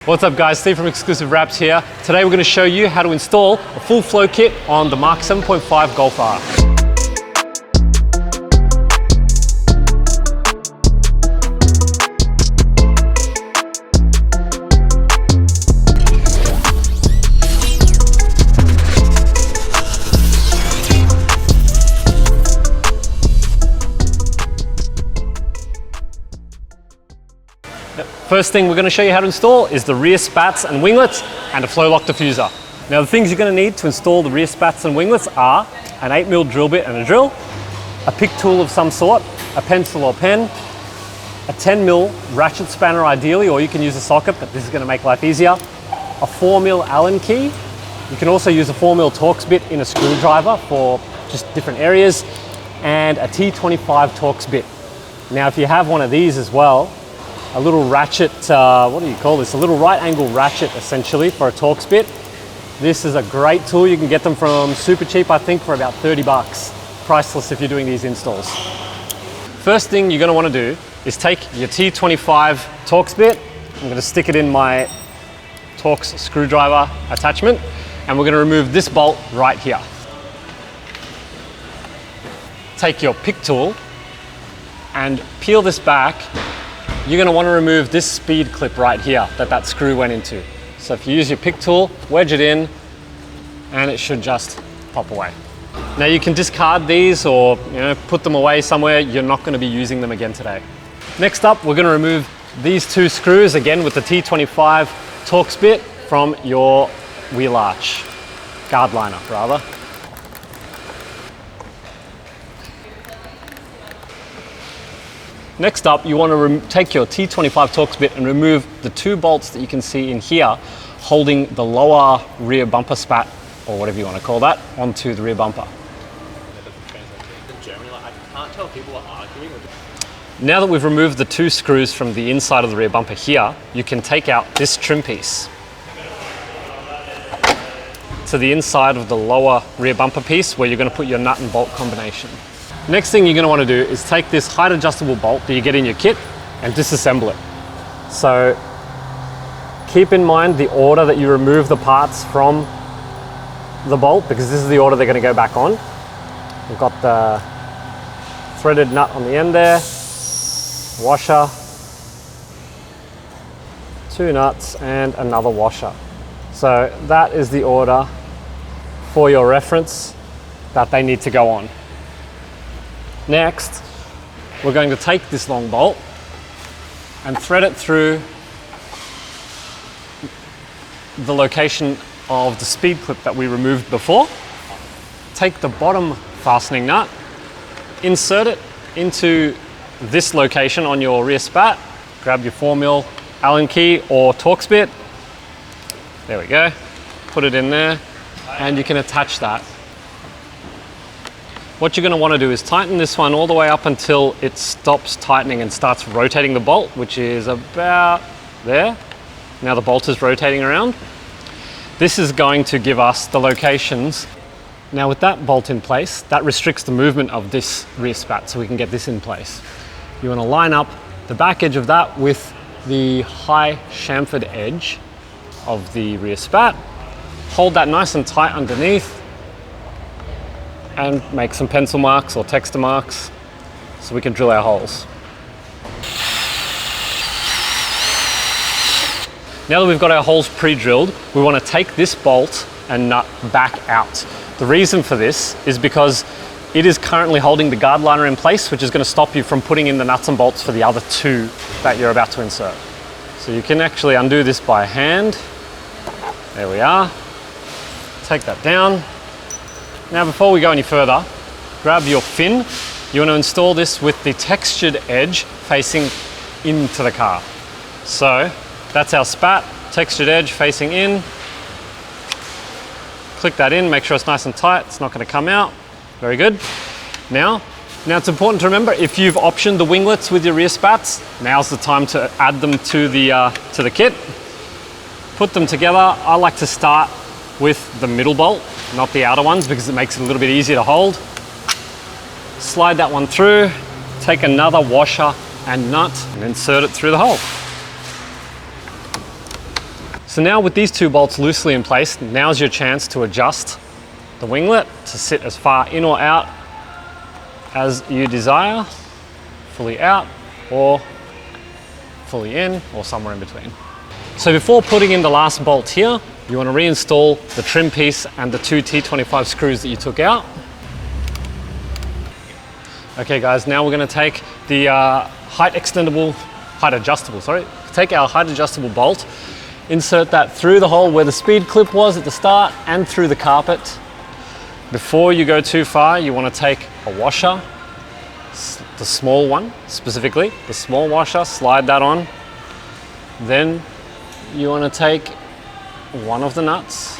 What's up guys, Steve from Exclusive Wraps here. Today we're going to show you how to install a full flow kit on the Mark 7.5 Golf R. First thing we're going to show you how to install is the rear spats and winglets and a flow lock diffuser. Now the things you're going to need to install the rear spats and winglets are an 8mm drill bit and a drill, a pick tool of some sort, a pencil or pen, a 10mm ratchet spanner ideally, or you can use a socket, but this is going to make life easier, a 4mm Allen key. You can also use a 4mm Torx bit in a screwdriver for just different areas, and a T25 Torx bit. Now if you have one of these as well, a little ratchet, what do you call this? A little right angle ratchet essentially for a Torx bit. This is a great tool. You can get them from super cheap, I think, for about 30 bucks. Priceless if you're doing these installs. First thing you're gonna wanna do is take your T25 Torx bit. I'm gonna stick it in my Torx screwdriver attachment, and we're gonna remove this bolt right here. Take your pick tool and peel this back. You're going to want to remove this speed clip right here that screw went into. So if you use your pick tool, wedge it in, and it should just pop away. Now you can discard these or put them away somewhere. You're not going to be using them again today. Next up, we're going to remove these two screws again with the T25 Torx bit from your wheel arch, guard liner rather. Next up, you want to take your T25 Torx bit and remove the two bolts that you can see in here holding the lower rear bumper spat, or whatever you want to call that, onto the rear bumper. Now that we've removed the two screws from the inside of the rear bumper here, you can take out this trim piece to the inside of the lower rear bumper piece where you're going to put your nut and bolt combination. Next thing you're going to want to do is take this height adjustable bolt that you get in your kit and disassemble it. So keep in mind the order that you remove the parts from the bolt, because this is the order they're going to go back on. We've got the threaded nut on the end there, washer, two nuts and another washer. So that is the order for your reference that they need to go on. Next, we're going to take this long bolt and thread it through the location of the speed clip that we removed before. Take the bottom fastening nut, insert it into this location on your rear spat, grab your 4mm Allen key or Torx bit, there we go, put it in there, and you can attach that. What you're going to want to do is tighten this one all the way up until it stops tightening and starts rotating the bolt, which is about there. Now the bolt is rotating around. This is going to give us the locations. Now with that bolt in place, that restricts the movement of this rear spat, so we can get this in place. You want to line up the back edge of that with the high chamfered edge of the rear spat. Hold that nice and tight underneath, and make some pencil marks or texter marks so we can drill our holes. Now that we've got our holes pre-drilled, we want to take this bolt and nut back out. The reason for this is because it is currently holding the guard liner in place, which is going to stop you from putting in the nuts and bolts for the other two that you're about to insert. So you can actually undo this by hand. There we are. Take that down. Now before we go any further, grab your fin. You want to install this with the textured edge facing into the car. So that's our spat, textured edge facing in. Click that in, make sure it's nice and tight, it's not going to come out. Very good. Now it's important to remember, if you've optioned the winglets with your rear spats, now's the time to add them to the kit. Put them together. I like to start with the middle bolt, not the outer ones, because it makes it a little bit easier to hold. Slide that one through, take another washer and nut and insert it through the hole. So now with these two bolts loosely in place, now's your chance to adjust the winglet to sit as far in or out as you desire, fully out or fully in or somewhere in between. So before putting in the last bolt here, you want to reinstall the trim piece and the two T25 screws that you took out. Okay guys, now we're going to take the height adjustable bolt, insert that through the hole where the speed clip was at the start and through the carpet. Before you go too far, you want to take a washer, the small one specifically, the small washer, slide that on. Then you want to take one of the nuts,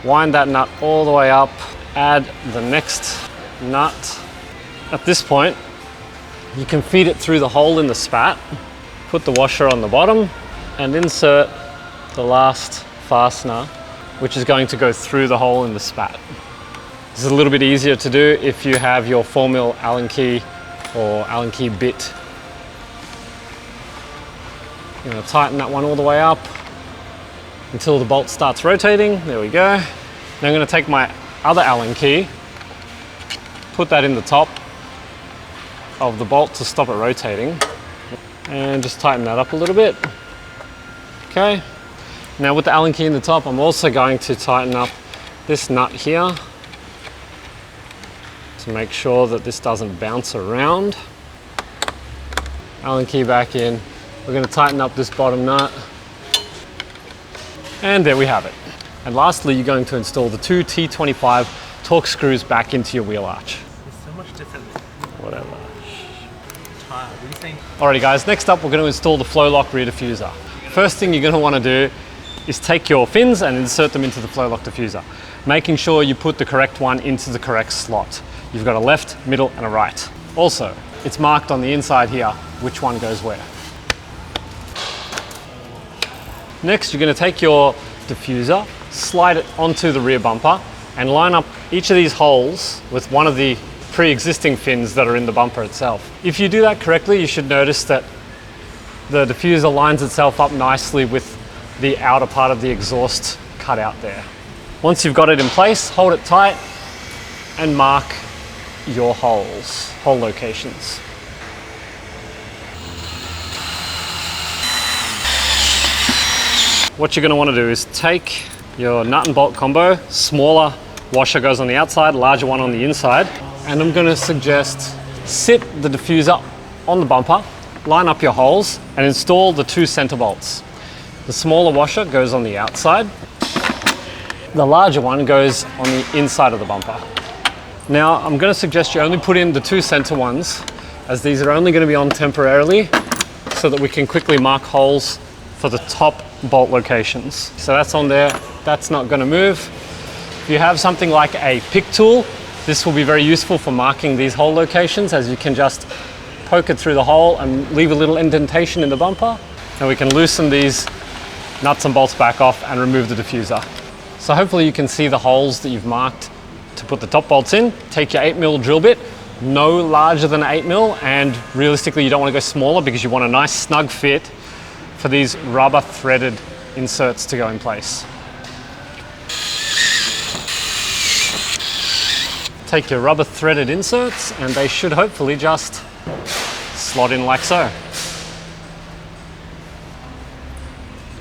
wind that nut all the way up, add the next nut. At this point, you can feed it through the hole in the spat, put the washer on the bottom and insert the last fastener, which is going to go through the hole in the spat. This is a little bit easier to do if you have your 4mm Allen key or Allen key bit. You're going to tighten that one all the way up until the bolt starts rotating. There we go. Now I'm going to take my other Allen key, put that in the top of the bolt to stop it rotating, and just tighten that up a little bit. Okay. Now with the Allen key in the top, I'm also going to tighten up this nut here to make sure that this doesn't bounce around. Allen key back in. We're going to tighten up this bottom nut. And there we have it. And lastly, you're going to install the two T25 Torx screws back into your wheel arch. It's so much different. Whatever. What do you think? Alrighty guys, next up we're going to install the Flow-Lock rear diffuser. First thing you're going to want to do is take your fins and insert them into the Flow-Lock diffuser, making sure you put the correct one into the correct slot. You've got a left, middle and a right. Also, it's marked on the inside here which one goes where. Next, you're going to take your diffuser, slide it onto the rear bumper and line up each of these holes with one of the pre-existing fins that are in the bumper itself. If you do that correctly, you should notice that the diffuser lines itself up nicely with the outer part of the exhaust cut out there. Once you've got it in place, hold it tight and mark your hole locations. What you're going to want to do is take your nut and bolt combo, smaller washer goes on the outside, larger one on the inside, and I'm going to suggest sit the diffuser on the bumper, line up your holes and install the two center bolts. The smaller washer goes on the outside, the larger one goes on the inside of the bumper. Now I'm going to suggest you only put in the two center ones, as these are only going to be on temporarily so that we can quickly mark holes for the top bolt locations. So that's on there, that's not going to move. If you have something like a pick tool, this will be very useful for marking these hole locations, as you can just poke it through the hole and leave a little indentation in the bumper. And we can loosen these nuts and bolts back off and remove the diffuser. So hopefully you can see the holes that you've marked to put the top bolts in. Take your 8mm drill bit, no larger than 8mm, and realistically you don't want to go smaller because you want a nice snug fit for these rubber threaded inserts to go in place. Take your rubber threaded inserts and they should hopefully just slot in like so.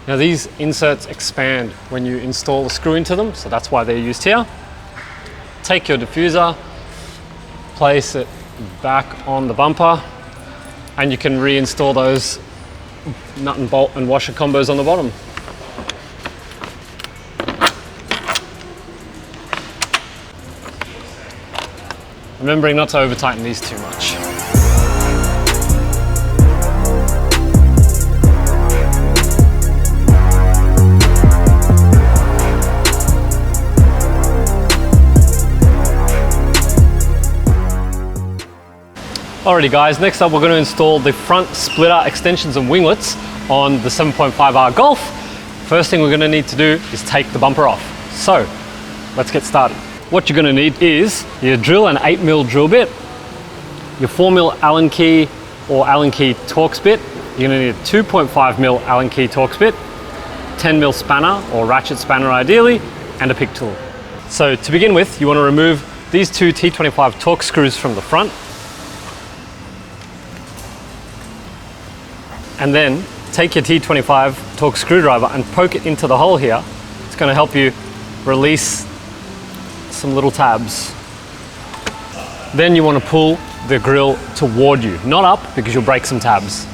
Now these inserts expand when you install a screw into them, so that's why they're used here. Take your diffuser, place it back on the bumper, and you can reinstall those nut and bolt and washer combos on the bottom. Remembering not to over tighten these too much. Alrighty guys, next up we're going to install the front splitter extensions and winglets on the 7.5R Golf. First thing we're going to need to do is take the bumper off. So let's get started. What you're going to need is your drill and 8mm drill bit, your 4mm Allen key or Allen key Torx bit, you're gonna need a 2.5mm Allen key Torx bit, 10mm spanner or ratchet spanner ideally, and a pick tool. So to begin with, you wanna remove these two T25 Torx screws from the front, and then take your T25 Torx screwdriver and poke it into the hole here. It's gonna help you release some little tabs. Then you want to pull the grill toward you, not up, because you'll break some tabs.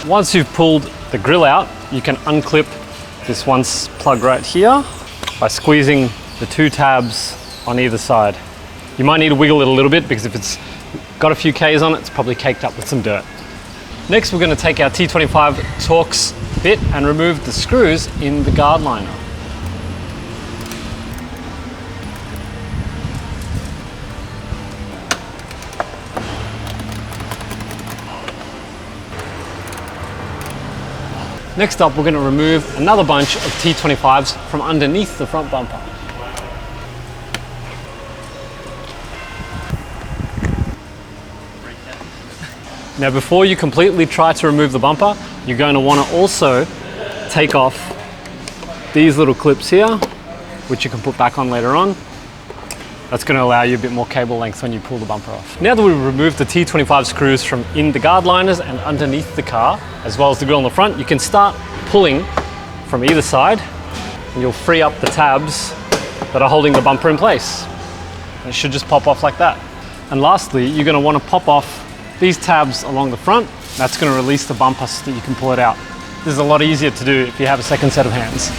Once you've pulled the grill out, you can unclip this one plug right here by squeezing the two tabs on either side. You might need to wiggle it a little bit because if it's got a few Ks on it, it's probably caked up with some dirt. Next, we're going to take our T25 Torx bit and remove the screws in the guard liner. Next up, we're going to remove another bunch of T25s from underneath the front bumper. Now, before you completely try to remove the bumper, you're going to want to also take off these little clips here, which you can put back on later on. That's going to allow you a bit more cable length when you pull the bumper off. Now that we've removed the T25 screws from in the guard liners and underneath the car, as well as the grill on the front, you can start pulling from either side and you'll free up the tabs that are holding the bumper in place. And it should just pop off like that. And lastly, you're going to want to pop off these tabs along the front. That's going to release the bumper so that you can pull it out. This is a lot easier to do if you have a second set of hands.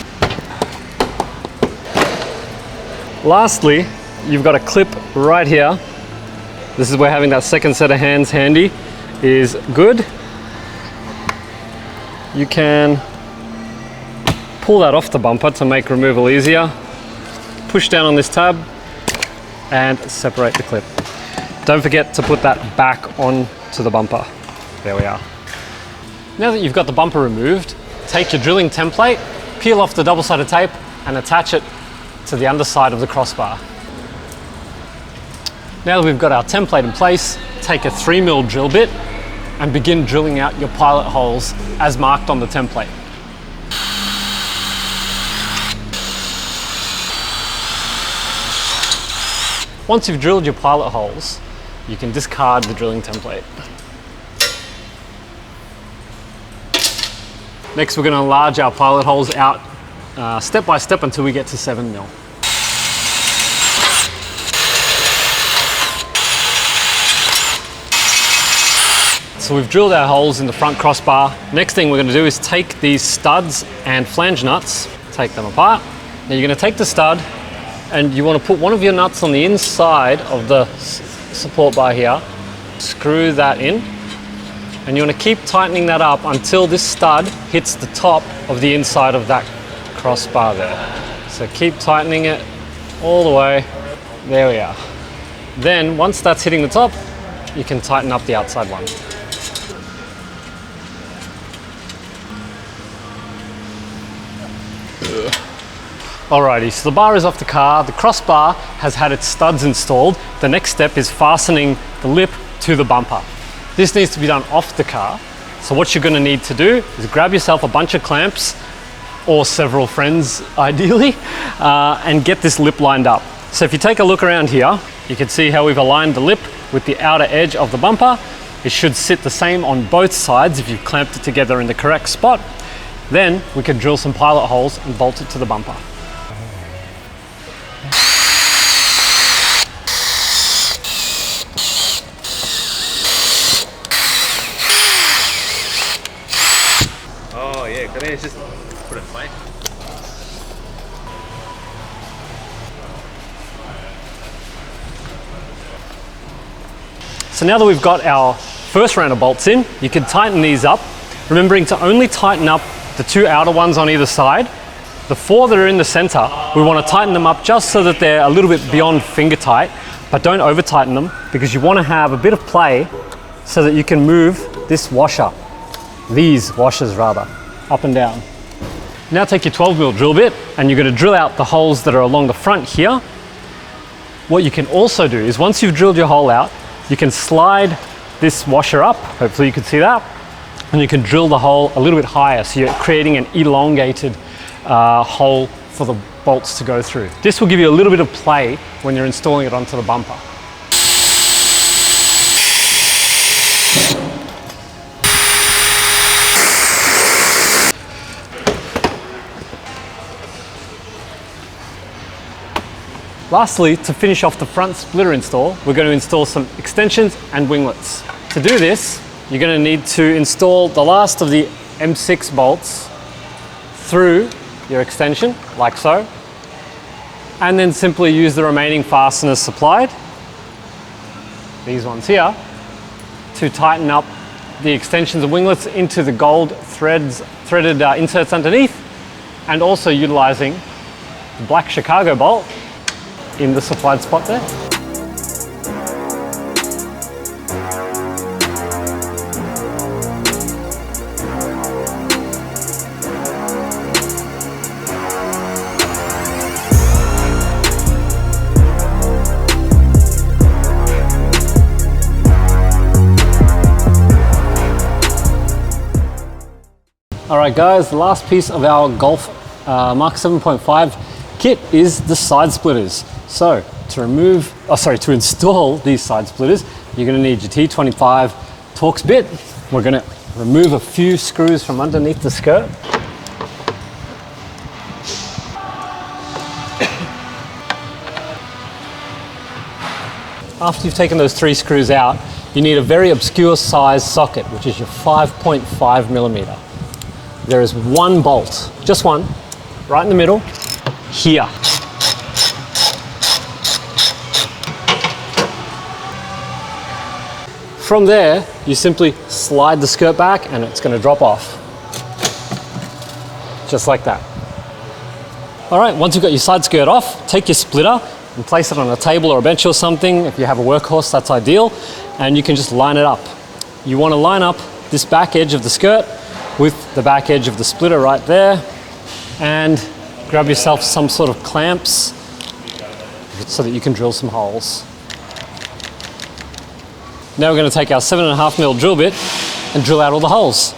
Lastly, you've got a clip right here. This is where having that second set of hands handy is good. You can pull that off the bumper to make removal easier. Push down on this tab and separate the clip. Don't forget to put that back onto the bumper. There we are. Now that you've got the bumper removed, take your drilling template, peel off the double-sided tape and attach it to the underside of the crossbar. Now that we've got our template in place, take a 3mm drill bit and begin drilling out your pilot holes as marked on the template. Once you've drilled your pilot holes, you can discard the drilling template. Next, we're going to enlarge our pilot holes out step by step until we get to 7mm. So we've drilled our holes in the front crossbar. Next thing we're going to do is take these studs and flange nuts, take them apart. Now you're going to take the stud and you want to put one of your nuts on the inside of the support bar here, screw that in, and you want to keep tightening that up until this stud hits the top of the inside of that crossbar there. So keep tightening it all the way. There we are. Then once that's hitting the top, you can tighten up the outside one. Alrighty, so the bar is off the car, the crossbar has had its studs installed. The next step is fastening the lip to the bumper. This needs to be done off the car. So what you're gonna need to do is grab yourself a bunch of clamps, or several friends ideally, and get this lip lined up. So if you take a look around here, you can see how we've aligned the lip with the outer edge of the bumper. It should sit the same on both sides if you've clamped it together in the correct spot. Then we can drill some pilot holes and bolt it to the bumper. Oh yeah, because then it's just put it flat. So now that we've got our first round of bolts in, you can tighten these up, remembering to only tighten up the two outer ones on either side. The four that are in the center, we want to tighten them up just so that they're a little bit beyond finger tight, but don't over tighten them because you want to have a bit of play so that you can move this washer, these washers rather, up and down. Now take your 12mm drill bit and you're going to drill out the holes that are along the front here. What you can also do is once you've drilled your hole out, you can slide this washer up, hopefully you can see that, and you can drill the hole a little bit higher, so you're creating an elongated hole for the bolts to go through. This will give you a little bit of play when you're installing it onto the bumper. Lastly, to finish off the front splitter install, we're going to install some extensions and winglets. To do this, you're going to need to install the last of the M6 bolts through your extension, like so, and then simply use the remaining fasteners supplied, these ones here, to tighten up the extensions and winglets into the gold threaded inserts underneath, and also utilizing the black Chicago bolt in the supplied spot there. All right guys, the last piece of our Golf Mark 7.5 kit is the side splitters. So to install these side splitters, you're going to need your T25 Torx bit. We're going to remove a few screws from underneath the skirt. After you've taken those 3 screws out, you need a very obscure size socket, which is your 5.5 millimeter. There is one bolt, just one, right in the middle, here. From there, you simply slide the skirt back and it's going to drop off. Just like that. All right, once you've got your side skirt off, take your splitter and place it on a table or a bench or something. If you have a workhorse, that's ideal. And you can just line it up. You want to line up this back edge of the skirt with the back edge of the splitter right there, and grab yourself some sort of clamps so that you can drill some holes. Now we're going to take our 7.5mm drill bit and drill out all the holes.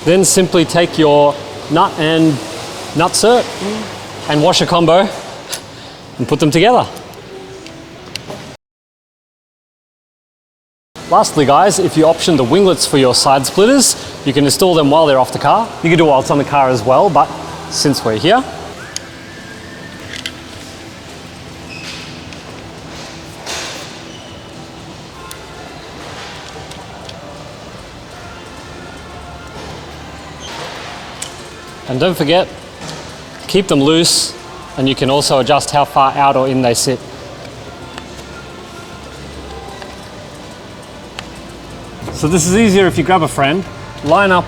Then simply take your nut and nutsert and washer combo and put them together. Lastly guys, if you option the winglets for your side splitters, you can install them while they're off the car. You can do it while it's on the car as well, but since we're here, and don't forget, keep them loose, and you can also adjust how far out or in they sit. So this is easier if you grab a friend, line up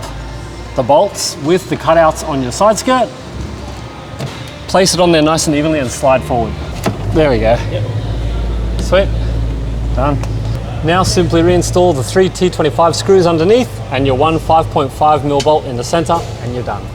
the bolts with the cutouts on your side skirt, place it on there nice and evenly and slide forward. There we go. Yep. Sweet, done. Now simply reinstall the 3 T25 screws underneath and your one 5.5mm bolt in the center, and you're done.